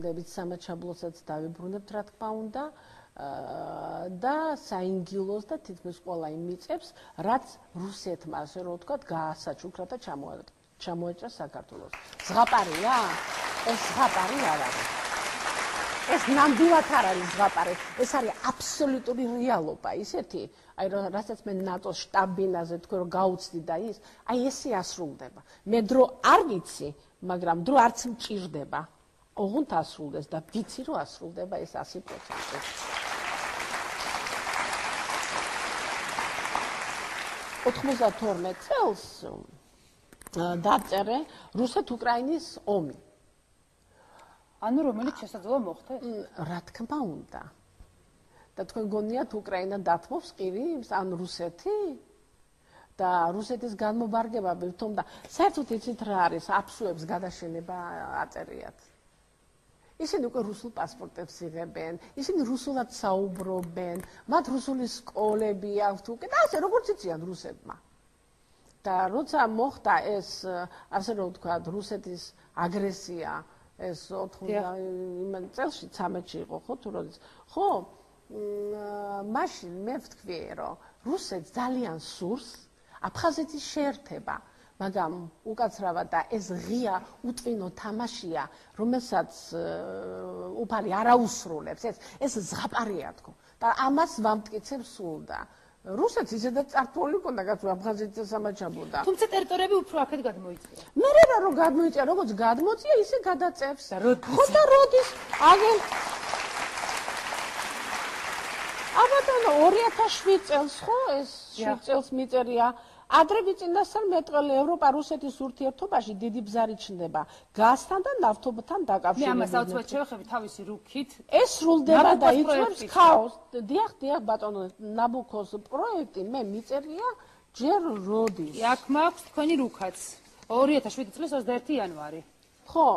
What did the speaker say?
დებით სამაჩაბლოსაც დავიბრუნებთ, რა თქმა უნდა, და საინგილოს და თითქმის ყველა იმ მიწებს, რაც რუსეთმა, ასე რომ ვთქვათ, გაასაჩუქრა და ჩამოაჭრა საქართველოს. ზღაპარია? ეს ზღაპარი არ არის. ეს ნამდვილად არ არის ზღაპარი. ეს არის აბსოლუტური რეალობა, ისეთი, აი რასაც მე ნატოს შტაბ-ბინაზე თქვენ რომ გაუცდი და ის, აი ესე ასრულდება. მე დრო არ ვიცი, მაგრამ დრო არც მჭირდება. ოღონდ ასრულდეს და ვიცი რომ ასრულდება ეს 100%. 92 წელს დაწერე რუსეთ-უკრაინის ომი. ანუ რომელიც შესაძლოა მოხდა? რა თქმა უნდა. და თქვენ გონიათ უკრაინა დათმობს ყირიმს ან რუსეთი? და რუსეთის განმობარგება თომ და საერთოდ იცით რა არის აფსუებს გადაშენება აწერიათ. ისინი უკვე რუსულ პასპორტებს იღებენ, ისინი რუსულად საუბრობენ, მათ რუსული სკოლები აქვთ უკვე და ასე როგორც იციან რუსებმა. და როცა მოხდა ეს, ასე რომ ვთქვათ, რუსეთის აგრესია, ეს 90 წელში 13-ში იყო, ხო თუ როდის? ხო, მაშინ მე ვთქვი, რომ რუსეთს ძალიან სურს აფხაზეთის შეერთება. მაგრამ უკაცრავად და ეს ღია უტვინო თამაშია, რომელსაც უფალი არ აუსრულებს, ეს ზღაპარია თქო. და ამას ვამტკიცებს სულ და რუსეთს ისედაც წართული ჰქონდა კაცო აფხაზეთზე სამაჩაბლოდა. თუმცა ტერიტორიები უფრო აქეთ გადმოიწია. მე რა რომ გადმოიწია, როგორც გადმოწია, ისე გადაწევს. ხო და როდის აგენ აბატონო 2007 წელს ხო ეს 7 წელს მიწერია ადრე ვიწინასთან მეტყველე ევროპა-რუსეთის ურთიერთობაში დიდი ბზარი ჩნდება გაზთან და ნავთობთან დაკავშირებით. მე ამას აუცილებლად შევეხები თავისი რუქით. ეს სრულდება და იწვევს ქაოსს. დიახ, ბატონო, ნაბუქოს პროექტი მე მიწერია ჯერ როდის. აქ მაქვს თქვენი რუქაც. 2007 წლის 21 იანვარი. ხო.